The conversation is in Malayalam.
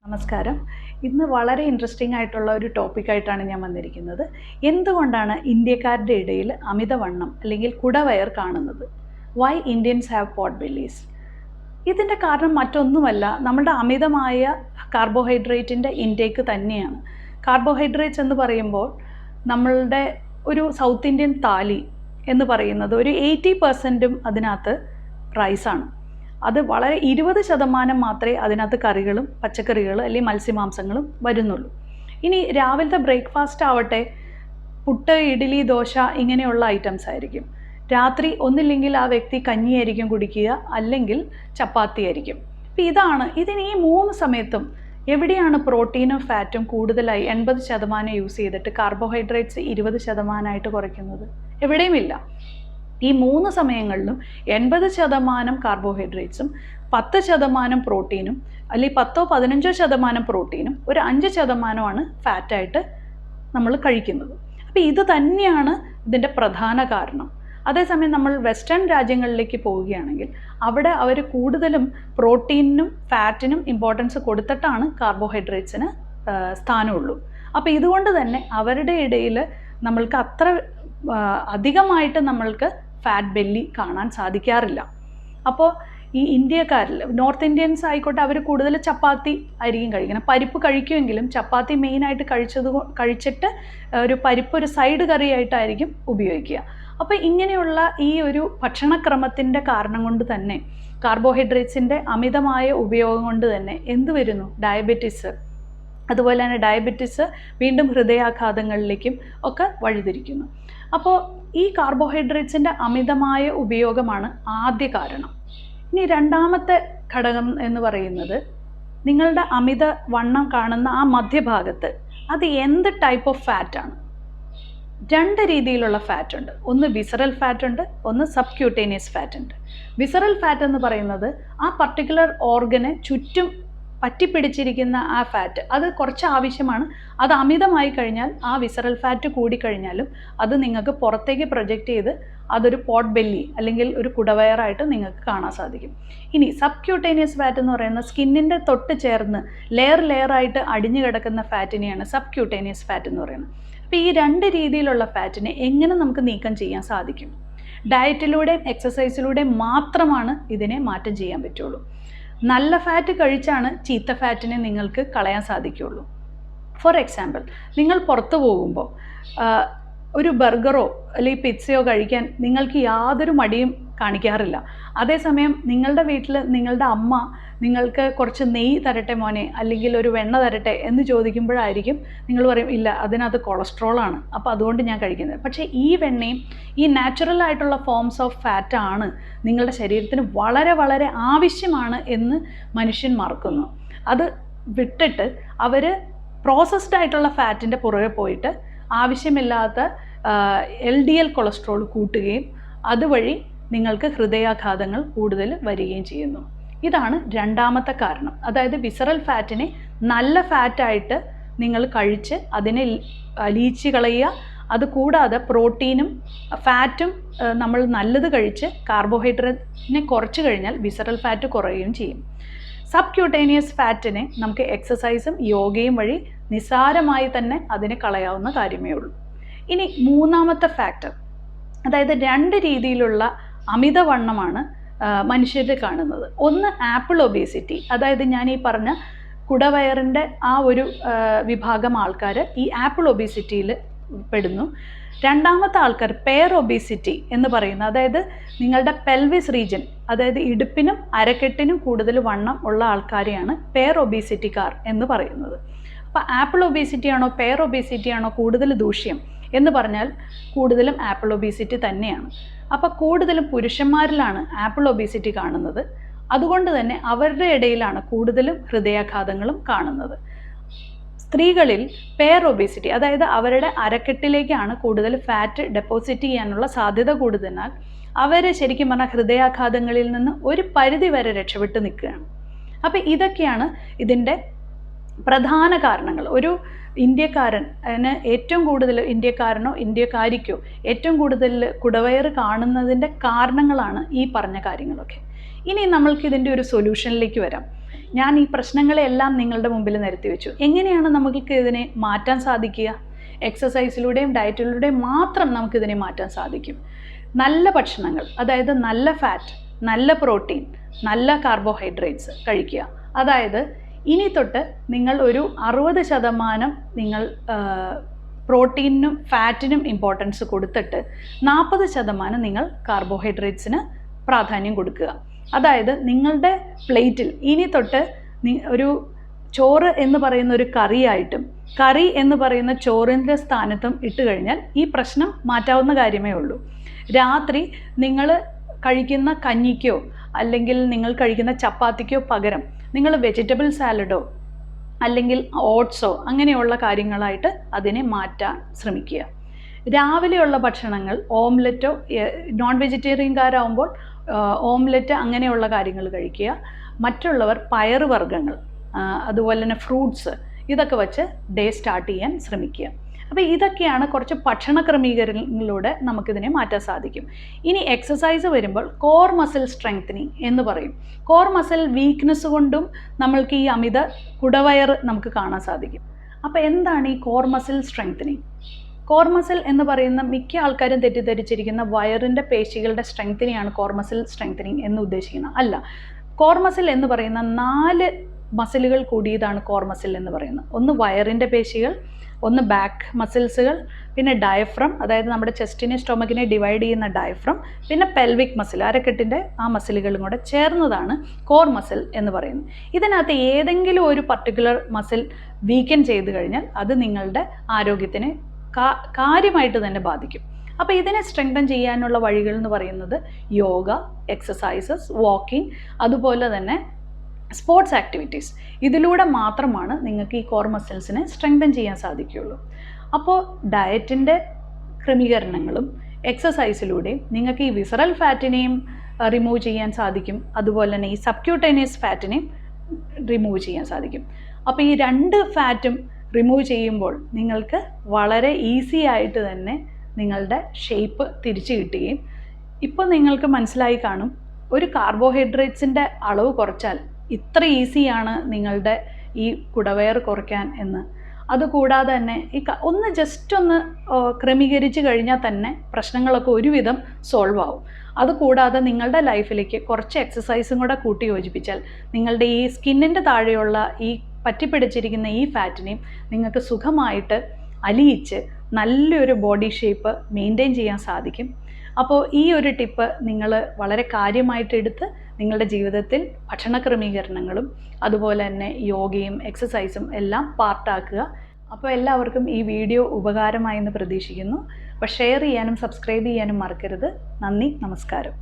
നമസ്കാരം. ഇന്ന് വളരെ ഇൻട്രസ്റ്റിംഗ് ആയിട്ടുള്ള ഒരു ടോപ്പിക്കായിട്ടാണ് ഞാൻ വന്നിരിക്കുന്നത്. എന്തുകൊണ്ടാണ് ഇന്ത്യക്കാരുടെ ഇടയിൽ അമിതവണ്ണം അല്ലെങ്കിൽ കുടവയർ കാണുന്നത്? Why Indians have pot bellies? ഇതിൻ്റെ കാരണം മറ്റൊന്നുമല്ല, നമ്മുടെ അമിതമായ കാർബോഹൈഡ്രേറ്റിൻ്റെ ഇൻടേക്ക് തന്നെയാണ്. കാർബോഹൈഡ്രേറ്റ്സ് എന്ന് പറയുമ്പോൾ നമ്മളുടെ ഒരു സൗത്ത് ഇന്ത്യൻ താലി എന്ന് പറയുന്നത് ഒരു 80% അതിനകത്ത് റൈസാണ്. അത് വളരെ 20% മാത്രമേ അതിനകത്ത് കറികളും പച്ചക്കറികളും അല്ലെങ്കിൽ മത്സ്യമാംസങ്ങളും വരുന്നുള്ളൂ. ഇനി രാവിലത്തെ ബ്രേക്ക്ഫാസ്റ്റ് ആവട്ടെ, പുട്ട്, ഇഡ്ഡലി, ദോശ ഇങ്ങനെയുള്ള ഐറ്റംസ് ആയിരിക്കും. രാത്രി ഒന്നില്ലെങ്കിൽ ആ വ്യക്തി കഞ്ഞിയായിരിക്കും കുടിക്കുക, അല്ലെങ്കിൽ ചപ്പാത്തി ആയിരിക്കും. അപ്പം ഇതിന് ഈ 3 സമയത്തും എവിടെയാണ് പ്രോട്ടീനും ഫാറ്റും കൂടുതലായി 80% യൂസ് ചെയ്തിട്ട് കാർബോഹൈഡ്രേറ്റ്സ് 20% കുറയ്ക്കുന്നത്? എവിടെയുമില്ല. ഈ 3 സമയങ്ങളിലും 80% കാർബോഹൈഡ്രേറ്റ്സും 10% പ്രോട്ടീനും, അല്ലെങ്കിൽ 10-15% പ്രോട്ടീനും ഒരു 5% ഫാറ്റായിട്ട് നമ്മൾ കഴിക്കുന്നത്. അപ്പോൾ ഇത് തന്നെയാണ് ഇതിൻ്റെ പ്രധാന കാരണം. അതേസമയം നമ്മൾ വെസ്റ്റേൺ രാജ്യങ്ങളിലേക്ക് പോവുകയാണെങ്കിൽ അവിടെ അവർ കൂടുതലും പ്രോട്ടീനിനും ഫാറ്റിനും ഇമ്പോർട്ടൻസ് കൊടുത്തിട്ടാണ് കാർബോഹൈഡ്രേറ്റ്സിന് സ്ഥാനമുള്ളൂ. അപ്പോൾ ഇതുകൊണ്ട് തന്നെ അവരുടെ ഇടയിൽ നമ്മൾക്ക് അത്ര അധികമായിട്ട് നമ്മൾക്ക് ഫാറ്റ് ബെല്ലി കാണാൻ സാധിക്കാറില്ല. അപ്പോൾ ഈ ഇന്ത്യക്കാരിൽ നോർത്ത് ഇന്ത്യൻസ് ആയിക്കോട്ടെ, അവർ കൂടുതൽ ചപ്പാത്തി ആയിരിക്കും കഴിക്കണം. പരിപ്പ് കഴിക്കുമെങ്കിലും ചപ്പാത്തി മെയിനായിട്ട് കഴിച്ചിട്ട് ഒരു പരിപ്പ് ഒരു സൈഡ് കറിയായിട്ടായിരിക്കും ഉപയോഗിക്കുക. അപ്പോൾ ഇങ്ങനെയുള്ള ഈ ഒരു ഭക്ഷണക്രമത്തിൻ്റെ കാരണം കൊണ്ട് തന്നെ, കാർബോഹൈഡ്രേറ്റ്സിൻ്റെ അമിതമായ ഉപയോഗം കൊണ്ട് തന്നെ എന്ത് വരുന്നു? ഡയബറ്റിസ്. അതുപോലെ തന്നെ ഡയബറ്റിസ് വീണ്ടും ഹൃദയാഘാതങ്ങളിലേക്കും ഒക്കെ വഴിതിരിക്കുന്നു. അപ്പോൾ ഈ കാർബോഹൈഡ്രേറ്റ്സിൻ്റെ അമിതമായ ഉപയോഗമാണ് ആദ്യ കാരണം. ഇനി രണ്ടാമത്തെ ഘടകം എന്ന് പറയുന്നത്, നിങ്ങളുടെ അമിത വണ്ണം കാണുന്ന ആ മധ്യഭാഗത്ത് അത് എന്ത് ടൈപ്പ് ഓഫ് ഫാറ്റാണ്? 2 രീതിയിലുള്ള ഫാറ്റ് ഉണ്ട്. ഒന്ന് വിസറൽ ഫാറ്റ് ഉണ്ട്, ഒന്ന് സബ്ക്യൂട്ടേനിയസ് ഫാറ്റ് ഉണ്ട്. വിസറൽ ഫാറ്റ് എന്ന് പറയുന്നത് ആ പർട്ടിക്കുലർ ഓർഗന് ചുറ്റും പറ്റിപ്പിടിച്ചിരിക്കുന്ന ആ ഫാറ്റ്, അത് കുറച്ച് ആവശ്യമാണ്. അത് അമിതമായി കഴിഞ്ഞാൽ, ആ വിസറൽ ഫാറ്റ് കൂടിക്കഴിഞ്ഞാലും അത് നിങ്ങൾക്ക് പുറത്തേക്ക് പ്രൊജക്റ്റ് ചെയ്ത് അതൊരു പോട്ട് ബെല്ലി അല്ലെങ്കിൽ ഒരു കുടവയറായിട്ട് നിങ്ങൾക്ക് കാണാൻ സാധിക്കും. ഇനി സബ്ക്യൂട്ടേനിയസ് ഫാറ്റ് എന്ന് പറയുന്നത് സ്കിന്നിൻ്റെ തൊട്ട് ചേർന്ന് ലെയറായിട്ട് അടിഞ്ഞു കിടക്കുന്ന ഫാറ്റിനെയാണ് സബ്ക്യൂട്ടേനിയസ് ഫാറ്റ് എന്ന് പറയുന്നത്. അപ്പോൾ ഈ 2 രീതിയിലുള്ള ഫാറ്റിനെ എങ്ങനെ നമുക്ക് നീക്കം ചെയ്യാൻ സാധിക്കും? ഡയറ്റിലൂടെയും എക്സസൈസിലൂടെയും മാത്രമാണ് ഇതിനെ മാറ്റം ചെയ്യാൻ പറ്റുള്ളൂ. നല്ല ഫാറ്റ് കഴിച്ചാണ് ചീത്ത ഫാറ്റിനെ നിങ്ങൾക്ക് കളയാൻ സാധിക്കുകയുള്ളൂ. ഫോർ എക്സാമ്പിൾ, നിങ്ങൾ പുറത്തു പോകുമ്പോൾ ഒരു ബർഗറോ അല്ലെങ്കിൽ പിസ്സയോ കഴിക്കാൻ നിങ്ങൾക്ക് യാതൊരു മടിയും കാണിക്കാറില്ല. അതേസമയം നിങ്ങളുടെ വീട്ടിൽ നിങ്ങളുടെ അമ്മ നിങ്ങൾക്ക് കുറച്ച് നെയ്യ് തരട്ടെ മോനെ, അല്ലെങ്കിൽ ഒരു വെണ്ണ തരട്ടെ എന്ന് ചോദിക്കുമ്പോഴായിരിക്കും നിങ്ങൾ പറയും, ഇല്ല അതിനകത്ത് കൊളസ്ട്രോളാണ്, അപ്പോൾ അതുകൊണ്ട് ഞാൻ കഴിക്കുന്നത്. പക്ഷേ ഈ വെണ്ണയും ഈ നാച്ചുറൽ ആയിട്ടുള്ള ഫോംസ് ഓഫ് ഫാറ്റാണ് നിങ്ങളുടെ ശരീരത്തിന് വളരെ വളരെ ആവശ്യമാണ് എന്ന് മനുഷ്യൻ മറക്കുന്നു. അത് വിട്ടിട്ട് അവർ പ്രോസസ്ഡ് ആയിട്ടുള്ള ഫാറ്റിൻ്റെ പുറകെ പോയിട്ട് ആവശ്യമില്ലാത്ത LDL കൊളസ്ട്രോൾ കൂട്ടുകയും അതുവഴി നിങ്ങൾക്ക് ഹൃദയാഘാതങ്ങൾ കൂടുതൽ വരികയും ചെയ്യുന്നു. ഇതാണ് രണ്ടാമത്തെ കാരണം. അതായത് വിസറൽ ഫാറ്റിനെ നല്ല ഫാറ്റായിട്ട് നിങ്ങൾ കഴിച്ച് അതിനെ അലിയിച്ച് കളയുക. അതുകൂടാതെ പ്രോട്ടീനും ഫാറ്റും നമ്മൾ നല്ലത് കഴിച്ച് കാർബോഹൈഡ്രേറ്റിനെ കുറച്ച് കഴിഞ്ഞാൽ വിസറൽ ഫാറ്റ് കുറയുകയും ചെയ്യും. സബ്ക്യൂട്ടേനിയസ് ഫാറ്റിനെ നമുക്ക് എക്സസൈസും യോഗയും വഴി നിസ്സാരമായി തന്നെ അതിനെ കളയാവുന്ന കാര്യമേ ഉള്ളൂ. ഇനി മൂന്നാമത്തെ ഫാക്ടർ, അതായത് 2 രീതിയിലുള്ള അമിതവണ്ണമാണ് മനുഷ്യരിൽ കാണുന്നത്. ഒന്ന് ആപ്പിൾ ഒബേസിറ്റി, അതായത് ഞാൻ ഈ പറഞ്ഞ കുടവയറിൻ്റെ ആ ഒരു വിഭാഗം ആൾക്കാർ ഈ ആപ്പിൾ ഒബേസിറ്റിയിൽ പെടുന്നു. രണ്ടാമത്തെ ആൾക്കാർ പെയർ ഒബേസിറ്റി എന്ന് പറയുന്നത്, അതായത് നിങ്ങളുടെ പെൽവിസ് റീജിയൻ, അതായത് ഇടുപ്പിനും അരക്കെട്ടിനും കൂടുതൽ വണ്ണം ഉള്ള ആൾക്കാരെയാണ് പെയർ ഒബേസിറ്റിക്കാർ എന്ന് പറയുന്നത്. അപ്പോൾ ആപ്പിൾ ഒബേസിറ്റി ആണോ പെയർ ഒബേസിറ്റി ആണോ കൂടുതൽ ദൂഷ്യം എന്ന് പറഞ്ഞാൽ കൂടുതലും ആപ്പിൾ ഒബേസിറ്റി തന്നെയാണ്. അപ്പോൾ കൂടുതലും പുരുഷന്മാരിലാണ് ആപ്പിൾ ഒബേസിറ്റി കാണുന്നത്. അതുകൊണ്ട് തന്നെ അവരുടെ ഇടയിലാണ് കൂടുതലും ഹൃദയാഘാതങ്ങളും കാണുന്നത്. സ്ത്രീകളിൽ പെയർ ഒബേസിറ്റി, അതായത് അവരുടെ അരക്കെട്ടിലേക്കാണ് കൂടുതൽ ഫാറ്റ് ഡെപ്പോസിറ്റ് ചെയ്യാനുള്ള സാധ്യത കൂടുതലാൽ അവർ ശരിക്കും പറഞ്ഞാൽ ഹൃദയാഘാതങ്ങളിൽ നിന്ന് ഒരു പരിധി വരെ രക്ഷപ്പെട്ട് നിൽക്കുകയാണ്. അപ്പോൾ ഇതൊക്കെയാണ് ഇതിൻ്റെ പ്രധാന കാരണങ്ങൾ ഒരു ഇന്ത്യക്കാരന് ഏറ്റവും കൂടുതൽ ഇന്ത്യക്കാരനോ ഇന്ത്യക്കാരിക്കോ ഏറ്റവും കൂടുതൽ കുടവയർ കാണുന്നതിൻ്റെ കാരണങ്ങളാണ് ഈ പറഞ്ഞ കാര്യങ്ങളൊക്കെ. ഇനി നമ്മൾക്ക് ഇതിൻ്റെ ഒരു സൊല്യൂഷനിലേക്ക് വരാം. ഞാൻ ഈ പ്രശ്നങ്ങളെല്ലാം നിങ്ങളുടെ മുമ്പിൽ നിരത്തി വെച്ചു. എങ്ങനെയാണ് നമുക്ക് ഇതിനെ മാറ്റാൻ സാധിക്കുക? എക്സസൈസിലൂടെയും ഡയറ്റിലൂടെയും മാത്രം നമുക്കിതിനെ മാറ്റാൻ സാധിക്കും. നല്ല ഭക്ഷണങ്ങൾ, അതായത് നല്ല ഫാറ്റ്, നല്ല പ്രോട്ടീൻ, നല്ല കാർബോഹൈഡ്രേറ്റ്സ് കഴിക്കുക. അതായത് ഇനി തൊട്ട് നിങ്ങൾ ഒരു 60% നിങ്ങൾ പ്രോട്ടീനും ഫാറ്റിനും ഇമ്പോർട്ടൻസ് കൊടുത്തിട്ട് 40% നിങ്ങൾ കാർബോഹൈഡ്രേറ്റ്സിന് പ്രാധാന്യം കൊടുക്കുക. അതായത് നിങ്ങളുടെ പ്ലേറ്റിൽ ഇനി തൊട്ട് ഒരു ചോറ് എന്ന് പറയുന്ന ഒരു കറിയായിട്ടും കറി എന്ന് പറയുന്ന ചോറിൻ്റെ സ്ഥാനത്തും ഇട്ട് കഴിഞ്ഞാൽ ഈ പ്രശ്നം മാറ്റാവുന്ന കാര്യമേ ഉള്ളൂ. രാത്രി നിങ്ങൾ കഴിക്കുന്ന കഞ്ഞിക്കോ അല്ലെങ്കിൽ നിങ്ങൾ കഴിക്കുന്ന ചപ്പാത്തിക്കോ പകരം നിങ്ങൾ വെജിറ്റബിൾ സാലഡോ അല്ലെങ്കിൽ ഓട്സോ അങ്ങനെയുള്ള കാര്യങ്ങളായിട്ട് അതിനെ മാറ്റാൻ ശ്രമിക്കുക. രാവിലെയുള്ള ഭക്ഷണങ്ങൾ ഓംലെറ്റോ, നോൺ വെജിറ്റേറിയൻകാരാകുമ്പോൾ ഓംലെറ്റ് അങ്ങനെയുള്ള കാര്യങ്ങൾ കഴിക്കുക. മറ്റുള്ളവർ പയറുവർഗ്ഗങ്ങൾ, അതുപോലെ തന്നെ ഫ്രൂട്ട്സ്, ഇതൊക്കെ വെച്ച് ഡേ സ്റ്റാർട്ട് ചെയ്യാൻ ശ്രമിക്കുക. അപ്പോൾ ഇതൊക്കെയാണ് കുറച്ച് ഭക്ഷണ ക്രമീകരണങ്ങളിലൂടെ നമുക്കിതിനെ മാറ്റാൻ സാധിക്കും. ഇനി എക്സസൈസ് വരുമ്പോൾ കോർ മസിൽ സ്ട്രെങ്തനിങ് എന്ന് പറയും. കോർ മസിൽ വീക്ക്നെസ് കൊണ്ടും നമ്മൾക്ക് ഈ അമിത കുടവയർ നമുക്ക് കാണാൻ സാധിക്കും. അപ്പോൾ എന്താണ് ഈ core muscle strengthening? Core muscle എന്ന് പറയുന്ന മിക്ക ആൾക്കാരും തെറ്റിദ്ധരിച്ചിരിക്കുന്ന വയറിൻ്റെ പേശികളുടെ സ്ട്രെങ്തനെയാണ് കോർ മസിൽ സ്ട്രെങ്തനിങ് എന്ന് ഉദ്ദേശിക്കുന്നത്. അല്ല, കോർ മസിൽ എന്ന് പറയുന്ന 4 മസിലുകൾ കൂടിയതാണ് കോർ മസിൽ എന്ന് പറയുന്നത്. ഒന്ന് വയറിൻ്റെ പേശികൾ, ഒന്ന് ബാക്ക് മസിൽസുകൾ, പിന്നെ ഡയഫ്രം, അതായത് നമ്മുടെ ചെസ്റ്റിനെ സ്റ്റൊമക്കിനെ ഡിവൈഡ് ചെയ്യുന്ന ഡയഫ്രം, പിന്നെ പെൽവിക് മസിൽ, അരക്കെട്ടിൻ്റെ ആ മസിലുകളും കൂടെ ചേർന്നതാണ് കോർ മസിൽ എന്ന് പറയുന്നത്. ഇതിനകത്ത് ഏതെങ്കിലും ഒരു പർട്ടിക്കുലർ മസിൽ വീക്കൻ ചെയ്ത് കഴിഞ്ഞാൽ അത് നിങ്ങളുടെ ആരോഗ്യത്തിനെ കാര്യമായിട്ട് തന്നെ ബാധിക്കും. അപ്പോൾ ഇതിനെ സ്ട്രെങ്തൻ ചെയ്യാനുള്ള വഴികൾ എന്ന് പറയുന്നത് യോഗ, എക്സസൈസസ്, വാക്കിംഗ്, അതുപോലെ തന്നെ സ്പോർട്സ് ആക്ടിവിറ്റീസ്. ഇതിലൂടെ മാത്രമാണ് നിങ്ങൾക്ക് ഈ കോർ മസിൽസിനെ സ്ട്രെങ്തൻ ചെയ്യാൻ സാധിക്കുകയുള്ളൂ. അപ്പോൾ ഡയറ്റിൻ്റെ ക്രമീകരണങ്ങളും എക്സസൈസിലൂടെയും നിങ്ങൾക്ക് ഈ വിസറൽ ഫാറ്റിനെയും റിമൂവ് ചെയ്യാൻ സാധിക്കും. അതുപോലെ തന്നെ ഈ സബ്ക്യൂട്ടേനിയസ് ഫാറ്റിനെയും റിമൂവ് ചെയ്യാൻ സാധിക്കും. അപ്പോൾ ഈ 2 ഫാറ്റും റിമൂവ് ചെയ്യുമ്പോൾ നിങ്ങൾക്ക് വളരെ ഈസി ആയിട്ട് തന്നെ നിങ്ങളുടെ ഷേപ്പ് തിരിച്ചു കിട്ടുകയും, ഇപ്പോൾ നിങ്ങൾക്ക് മനസ്സിലായി കാണും ഒരു കാർബോഹൈഡ്രേറ്റ്സിൻ്റെ അളവ് കുറച്ചാൽ ഇത്ര ഈസിയാണ് നിങ്ങളുടെ ഈ കുടവയർ കുറയ്ക്കാൻ എന്ന്. അതുകൂടാതെ തന്നെ ഒന്ന് ജസ്റ്റ് ഒന്ന് ക്രമീകരിച്ച് കഴിഞ്ഞാൽ തന്നെ പ്രശ്നങ്ങളൊക്കെ ഒരുവിധം സോൾവ് ആവും. അതുകൂടാതെ നിങ്ങളുടെ ലൈഫിലേക്ക് കുറച്ച് എക്സസൈസും കൂടെ കൂട്ടി യോജിപ്പിച്ചാൽ നിങ്ങളുടെ ഈ സ്കിന്നിൻ്റെ താഴെയുള്ള ഈ പറ്റിപ്പിടിച്ചിരിക്കുന്ന ഈ ഫാറ്റിനെയും നിങ്ങൾക്ക് സുഖമായിട്ട് അലിയിച്ച് നല്ലൊരു ബോഡി ഷേപ്പ് മെയിൻറ്റെയിൻ ചെയ്യാൻ സാധിക്കും. അപ്പോൾ ഈ ഒരു ടിപ്പ് നിങ്ങൾ വളരെ കാര്യമായിട്ട് എടുത്ത് നിങ്ങളുടെ ജീവിതത്തിൽ ഭക്ഷണ ക്രമീകരണങ്ങളും അതുപോലെ തന്നെ യോഗയും എക്സസൈസും എല്ലാം പാർട്ടാക്കുക. അപ്പോൾ എല്ലാവർക്കും ഈ വീഡിയോ ഉപകാരമായെന്ന് പ്രതീക്ഷിക്കുന്നു. അപ്പോൾ ഷെയർ ചെയ്യാനും സബ്സ്ക്രൈബ് ചെയ്യാനും മറക്കരുത്. നന്ദി, നമസ്കാരം.